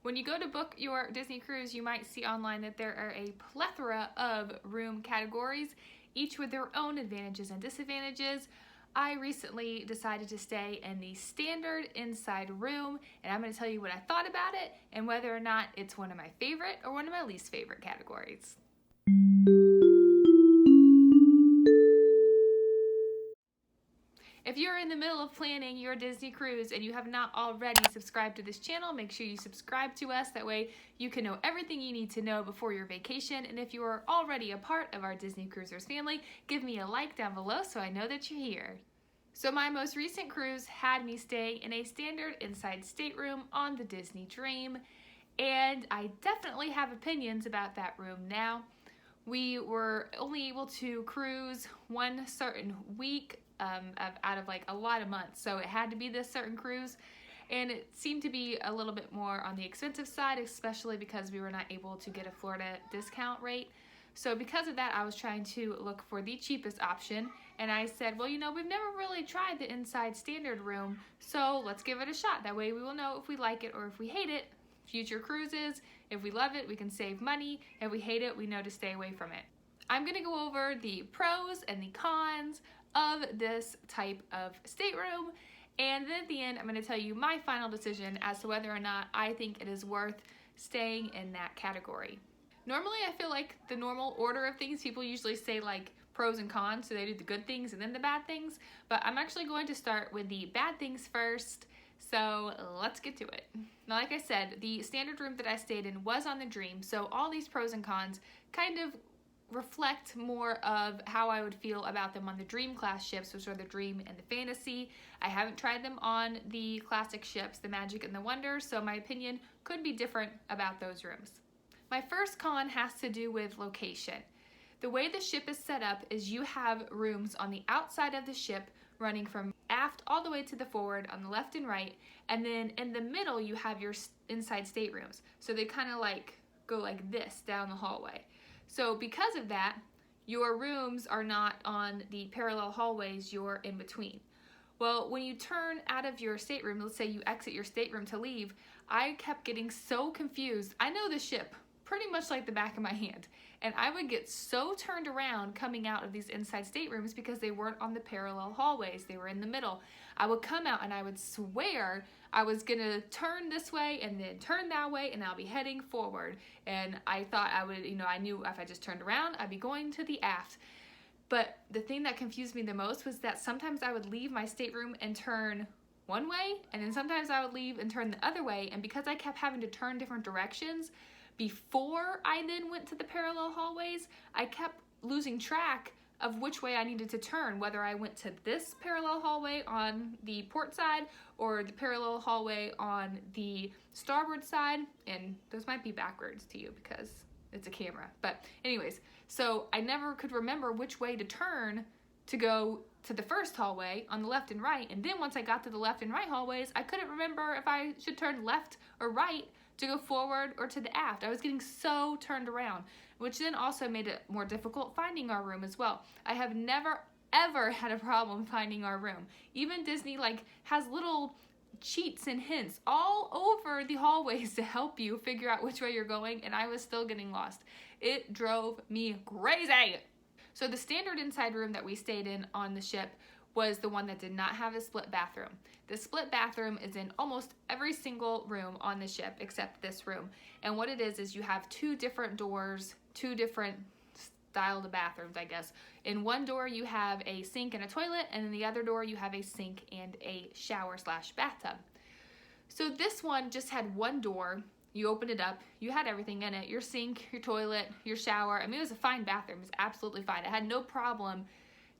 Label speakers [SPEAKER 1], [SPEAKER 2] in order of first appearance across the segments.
[SPEAKER 1] When you go to book your Disney cruise, you might see online that there are a plethora of room categories, each with their own advantages and disadvantages. I recently decided to stay in the Standard Inside Room, and I'm going to tell you what I thought about it and whether or not it's one of my favorite or one of my least favorite categories. If you're in the middle of planning your Disney cruise and you have not already subscribed to this channel, make sure you subscribe to us. That way you can know everything you need to know before your vacation. And if you are already a part of our Disney Cruisers family, give me a like down below so I know that you're here. So my most recent cruise had me stay in a Standard Inside Stateroom on the Disney Dream, and I definitely have opinions about that room now. We were only able to cruise one certain week out of like a lot of months, so it had to be this certain cruise, and it seemed to be a little bit more on the expensive side, especially because we were not able to get a Florida discount rate. So because of that, I was trying to look for the cheapest option, and I said, well, you know, we've never really tried the Inside Standard Room, so let's give it a shot. That way we will know if we like it or if we hate it. Future cruises, if we love it, we can save money. If we hate it, we know to stay away from it. I'm going to go over the pros and the cons of this type of stateroom, and then at the end I'm going to tell you my final decision as to whether or not I think it is worth staying in that category. Normally I feel like the normal order of things, people usually say like pros and cons, so they do the good things and then the bad things, but I'm actually going to start with the bad things first, so let's get to it. Now, like I said, the standard room that I stayed in was on the Dream, so all these pros and cons kind of reflect more of how I would feel about them on the Dream class ships, which are the Dream and the Fantasy. I haven't tried them on the classic ships, the Magic and the Wonder, so my opinion could be different about those rooms. My first con has to do with location. The way the ship is set up is you have rooms on the outside of the ship running from aft all the way to the forward on the left and right, and then in the middle you have your inside staterooms. So they kind of like go like this down the hallway. So because of that, your rooms are not on the parallel hallways, you're in between. Well, when you turn out of your stateroom, let's say you exit your stateroom to leave, I kept getting so confused. I know the ship pretty much like the back of my hand, and I would get so turned around coming out of these inside staterooms because they weren't on the parallel hallways, they were in the middle. I would come out and I would swear I was gonna turn this way and then turn that way and I'll be heading forward, and I thought I would, you know, I knew if I just turned around I'd be going to the aft. But the thing that confused me the most was that sometimes I would leave my stateroom and turn one way, and then sometimes I would leave and turn the other way, and because I kept having to turn different directions before I then went to the parallel hallways, I kept losing track of which way I needed to turn, whether I went to this parallel hallway on the port side or the parallel hallway on the starboard side, and those might be backwards to you because it's a camera, but anyways, so I never could remember which way to turn to go to the first hallway on the left and right, and then once I got to the left and right hallways, I couldn't remember if I should turn left or right to go forward or to the aft. I was getting so turned around, which then also made it more difficult finding our room as well. I have never ever had a problem finding our room. Even Disney like has little cheats and hints all over the hallways to help you figure out which way you're going, and I was still getting lost. It drove me crazy. So the standard inside room that we stayed in on the ship was the one that did not have a split bathroom. The split bathroom is in almost every single room on the ship except this room. And what it is you have two different doors, two different style of bathrooms, I guess. In one door you have a sink and a toilet, and in the other door you have a sink and a shower / bathtub. So this one just had one door. You open it up, you had everything in it, your sink, your toilet, your shower. I mean, it was a fine bathroom, it was absolutely fine. I had no problem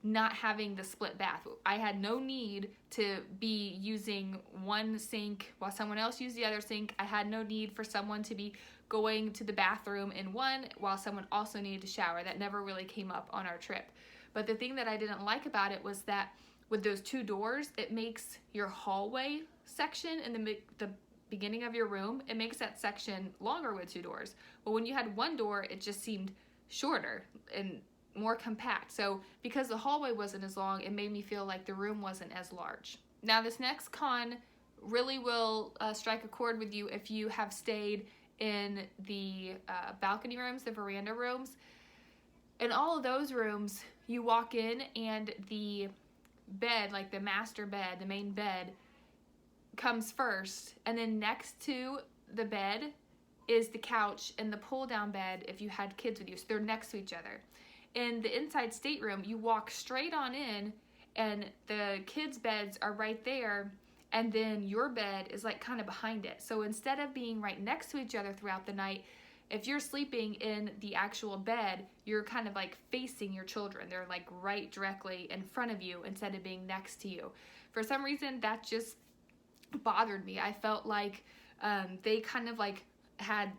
[SPEAKER 1] not having the split bath. I had no need to be using one sink while someone else used the other sink. I had no need for someone to be going to the bathroom in one while someone also needed to shower. That never really came up on our trip. But the thing that I didn't like about it was that with those two doors, it makes your hallway section in the beginning of your room, it makes that section longer with two doors. But when you had one door, it just seemed shorter and more compact. So because the hallway wasn't as long, it made me feel like the room wasn't as large. Now this next con really will strike a chord with you if you have stayed in the balcony rooms, the veranda rooms. In all of those rooms, you walk in and the bed, like the master bed, the main bed, comes first, and then next to the bed is the couch and the pull-down bed if you had kids with you, so they're next to each other. In the inside stateroom, you walk straight on in, and the kids' beds are right there, and then your bed is like kind of behind it. So instead of being right next to each other throughout the night, if you're sleeping in the actual bed, you're kind of like facing your children. They're like right directly in front of you instead of being next to you. For some reason, that just bothered me. I felt like they kind of like had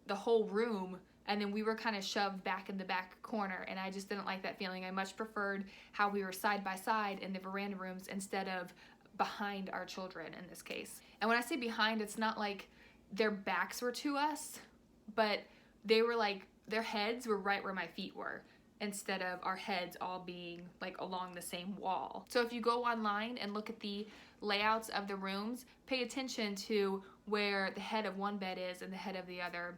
[SPEAKER 1] the whole room, and then we were kind of shoved back in the back corner, and I just didn't like that feeling. I much preferred how we were side by side in the veranda rooms instead of behind our children in this case. And when I say behind, it's not like their backs were to us, but they were like, their heads were right where my feet were, instead of our heads all being like along the same wall. So if you go online and look at the layouts of the rooms, pay attention to where the head of one bed is and the head of the other,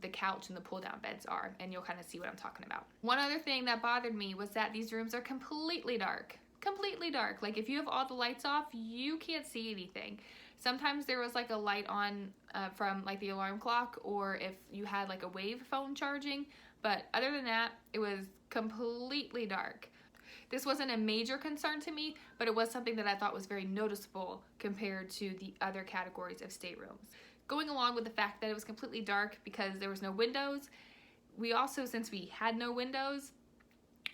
[SPEAKER 1] the couch and the pull down beds are, and you'll kind of see what I'm talking about. One other thing that bothered me was that these rooms are completely dark. Completely dark. Like if you have all the lights off, you can't see anything. Sometimes there was like a light on from like the alarm clock, or if you had like a wave phone charging, but other than that, it was completely dark. This wasn't a major concern to me, but it was something that I thought was very noticeable compared to the other categories of staterooms. Going along with the fact that it was completely dark because there was no windows, we also, since we had no windows,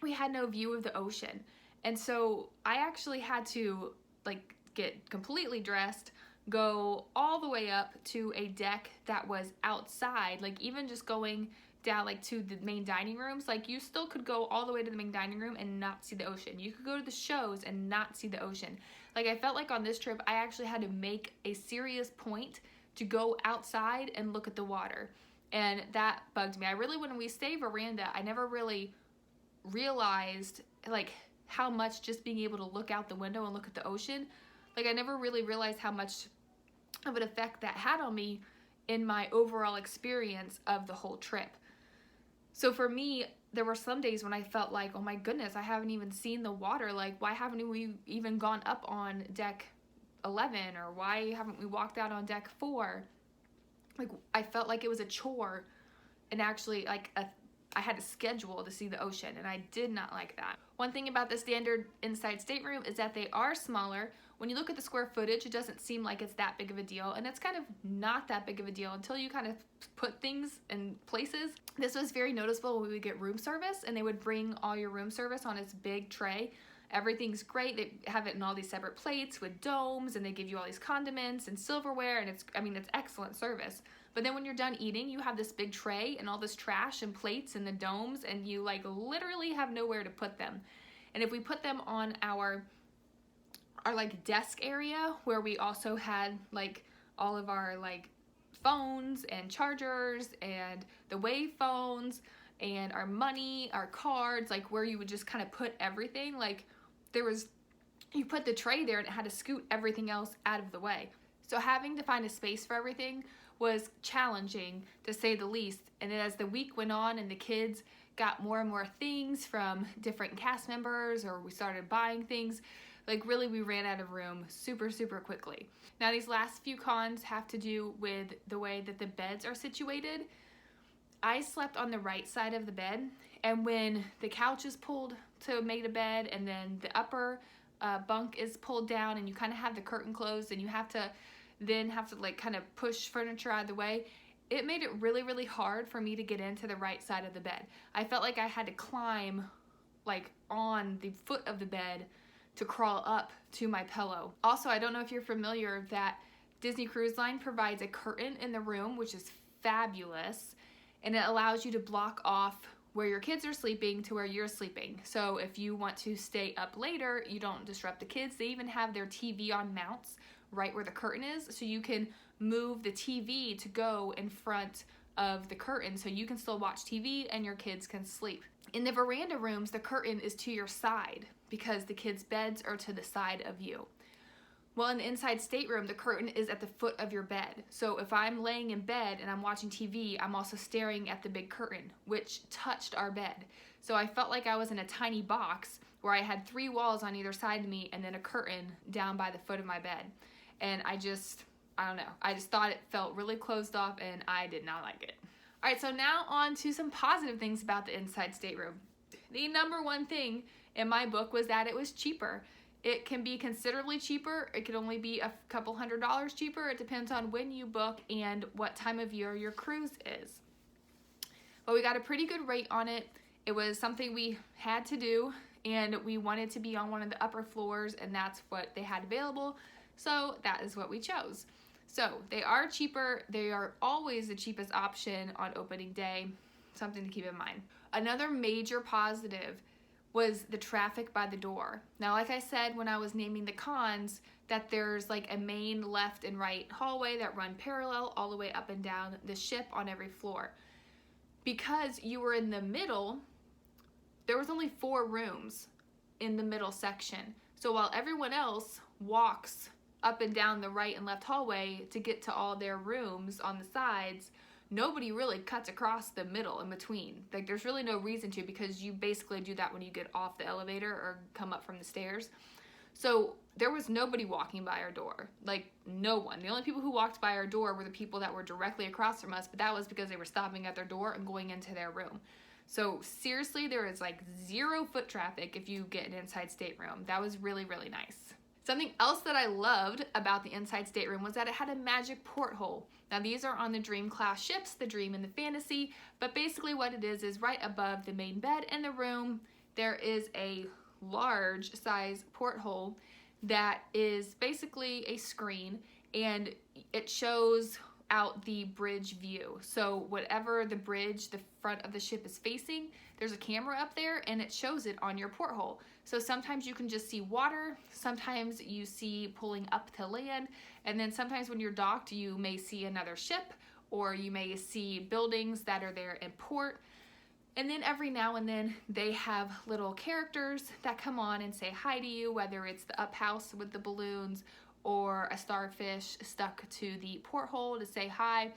[SPEAKER 1] we had no view of the ocean. And so I actually had to like get completely dressed, go all the way up to a deck that was outside, like even just going down like to the main dining rooms, like you still could go all the way to the main dining room and not see the ocean. You could go to the shows and not see the ocean. Like I felt like on this trip, I actually had to make a serious point to go outside and look at the water. And that bugged me. When we stay veranda, I never really realized like how much just being able to look out the window and look at the ocean, like I never really realized how much of an effect that had on me in my overall experience of the whole trip. So for me, there were some days when I felt like, oh my goodness, I haven't even seen the water. Like, why haven't we even gone up on deck 11? Or why haven't we walked out on deck 4? Like, I felt like it was a chore, and actually like I had to schedule to see the ocean, and I did not like that. One thing about the standard inside stateroom is that they are smaller. When you look at the square footage, it doesn't seem like it's that big of a deal, and it's kind of not that big of a deal until you kind of put things in places. This was very noticeable when we would get room service, and they would bring all your room service on this big tray. Everything's great. They have it in all these separate plates with domes, and they give you all these condiments and silverware, and it's excellent service. But then when you're done eating, you have this big tray and all this trash and plates and the domes, and you like literally have nowhere to put them. And if we put them on our like desk area, where we also had like all of our like phones and chargers and the wave phones and our money, our cards, like where you would just kind of put everything, like you put the tray there and it had to scoot everything else out of the way. So having to find a space for everything was challenging, to say the least. And then as the week went on and the kids got more and more things from different cast members, or we started buying things, like really we ran out of room super, super quickly. Now these last few cons have to do with the way that the beds are situated. I slept on the right side of the bed, and when the couch is pulled to make a bed, and then the upper bunk is pulled down, and you kind of have the curtain closed, and you have to like kind of push furniture out of the way, it made it really, really hard for me to get into the right side of the bed. I felt like I had to climb like on the foot of the bed to crawl up to my pillow. Also, I don't know if you're familiar that Disney Cruise Line provides a curtain in the room, which is fabulous, and it allows you to block off where your kids are sleeping to where you're sleeping. So if you want to stay up later, you don't disrupt the kids. They even have their TV on mounts right where the curtain is, so you can move the TV to go in front of the curtain so you can still watch TV and your kids can sleep. In the veranda rooms, the curtain is to your side because the kids' beds are to the side of you. Well, in the inside stateroom, the curtain is at the foot of your bed. So if I'm laying in bed and I'm watching TV, I'm also staring at the big curtain, which touched our bed. So I felt like I was in a tiny box where I had 3 walls on either side of me and then a curtain down by the foot of my bed. And I don't know. I just thought it felt really closed off and I did not like it. All right, so now on to some positive things about the inside stateroom. The number one thing in my book was that it was cheaper. It can be considerably cheaper. It could only be a couple $100s cheaper. It depends on when you book and what time of year your cruise is. But we got a pretty good rate on it. It was something we had to do, and we wanted to be on one of the upper floors, and that's what they had available. So that is what we chose. So they are cheaper. They are always the cheapest option on opening day. Something to keep in mind. Another major positive was the traffic by the door. Now, like I said when I was naming the cons, that there's like a main left and right hallway that run parallel all the way up and down the ship on every floor. Because you were in the middle, there was only 4 rooms in the middle section. So while everyone else walks up and down the right and left hallway to get to all their rooms on the sides, nobody really cuts across the middle in between. Like, there's really no reason to, because you basically do that when you get off the elevator or come up from the stairs. So there was nobody walking by our door, like no one. The only people who walked by our door were the people that were directly across from us, but that was because they were stopping at their door and going into their room. So seriously, there is like 0 foot traffic if you get an inside stateroom. That was really, really nice. Something else that I loved about the inside stateroom was that it had a magic porthole. Now, these are on the Dream class ships, the Dream and the Fantasy, but basically what it is right above the main bed in the room, there is a large size porthole that is basically a screen, and it shows out the bridge view. So whatever the bridge, the front of the ship is facing, there's a camera up there and it shows it on your porthole. So sometimes you can just see water, sometimes you see pulling up to land, and then sometimes when you're docked, you may see another ship, or you may see buildings that are there in port. And then every now and then they have little characters that come on and say hi to you, whether it's the up house with the balloons or a starfish stuck to the porthole to say hi.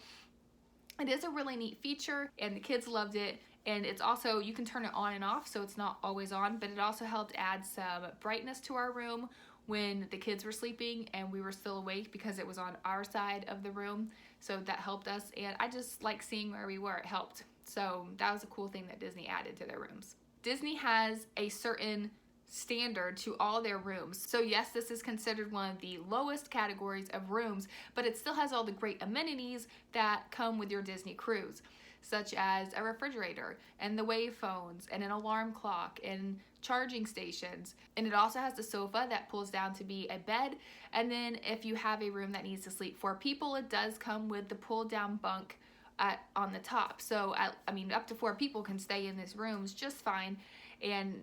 [SPEAKER 1] It is a really neat feature and the kids loved it. And it's also, you can turn it on and off, so it's not always on, but it also helped add some brightness to our room when the kids were sleeping and we were still awake because it was on our side of the room. So that helped us, and I just like seeing where we were. It helped. So that was a cool thing that Disney added to their rooms. Disney has a certain standard to all their rooms. So yes, this is considered one of the lowest categories of rooms, but it still has all the great amenities that come with your Disney cruise, such as a refrigerator and the wave phones and an alarm clock and charging stations. And it also has the sofa that pulls down to be a bed. And then if you have a room that needs to sleep 4 people, it does come with the pull down bunk on the top. So up to 4 people can stay in these rooms just fine. And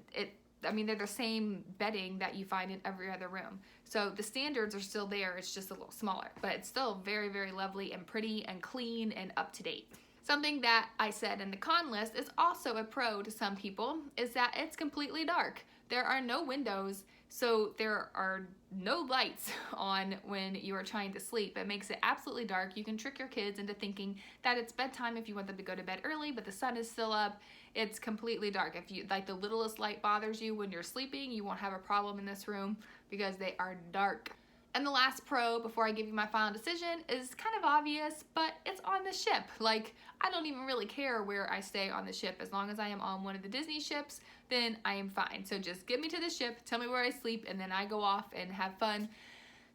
[SPEAKER 1] they're the same bedding that you find in every other room. So the standards are still there, it's just a little smaller, but it's still very, very lovely and pretty and clean and up to date. Something that I said in the con list is also a pro to some people is that it's completely dark. There are no windows, so there are no lights on when you are trying to sleep. It makes it absolutely dark. You can trick your kids into thinking that it's bedtime if you want them to go to bed early, but the sun is still up. It's completely dark. If you like the littlest light bothers you when you're sleeping, you won't have a problem in this room because they are dark. And the last pro, before I give you my final decision, is kind of obvious, but it's on the ship. Like, I don't even really care where I stay on the ship. As long as I am on one of the Disney ships, then I am fine. So just get me to the ship, tell me where I sleep, and then I go off and have fun.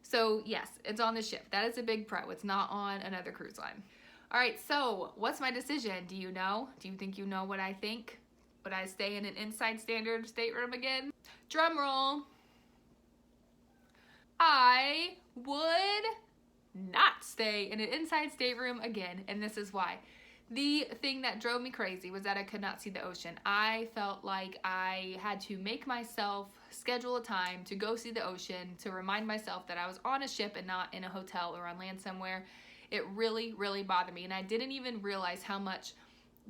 [SPEAKER 1] So yes, it's on the ship. That is a big pro. It's not on another cruise line. All right, so what's my decision? Do you know? Do you think you know what I think? Would I stay in an inside standard stateroom again? Drum roll. I would not stay in an inside stateroom again, and this is why. The thing that drove me crazy was that I could not see the ocean. I felt like I had to make myself schedule a time to go see the ocean, to remind myself that I was on a ship and not in a hotel or on land somewhere. It really, really bothered me, and I didn't even realize how much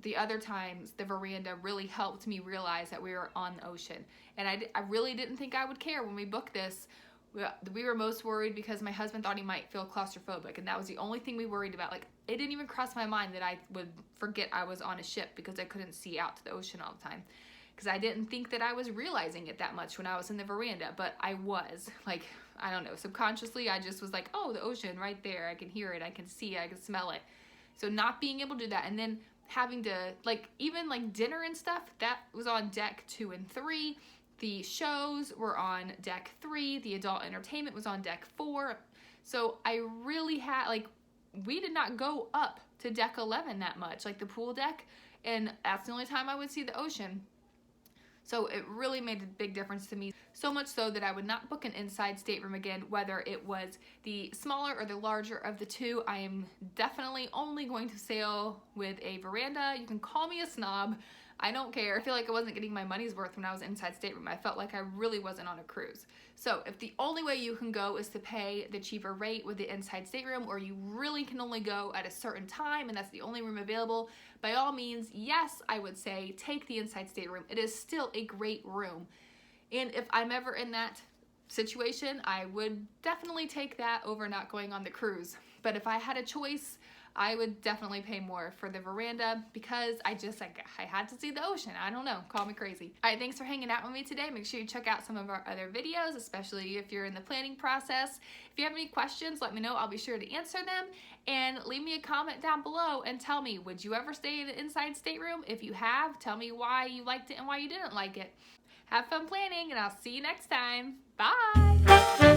[SPEAKER 1] the other times the veranda really helped me realize that we were on the ocean. And I really didn't think I would care when we booked this We were most worried because my husband thought he might feel claustrophobic, and that was the only thing we worried about. Like, it didn't even cross my mind that I would forget I was on a ship because I couldn't see out to the ocean all the time. Because I didn't think that I was realizing it that much when I was in the veranda, but I was. Like, I don't know, subconsciously I just was like, oh, the ocean right there. I can hear it, I can see it, I can smell it. So not being able to do that, and then having to, like, even like dinner and stuff, that was on deck 2 and 3. The shows were on deck 3. The adult entertainment was on deck 4. So I really had, like, we did not go up to deck 11 that much, like the pool deck, and that's the only time I would see the ocean. So it really made a big difference to me, so much so that I would not book an inside stateroom again, whether it was the smaller or the larger of the two. I am definitely only going to sail with a veranda. You can call me a snob. I don't care. I feel like I wasn't getting my money's worth when I was inside stateroom. I felt like I really wasn't on a cruise. So if the only way you can go is to pay the cheaper rate with the inside stateroom, or you really can only go at a certain time and that's the only room available, by all means, yes, I would say take the inside stateroom. It is still a great room. And if I'm ever in that situation, I would definitely take that over not going on the cruise. But if I had a choice, I would definitely pay more for the veranda because I had to see the ocean. I don't know, call me crazy. All right, thanks for hanging out with me today. Make sure you check out some of our other videos, especially if you're in the planning process. If you have any questions, let me know. I'll be sure to answer them. And leave me a comment down below and tell me, would you ever stay in an inside stateroom? If you have, tell me why you liked it and why you didn't like it. Have fun planning, and I'll see you next time. Bye!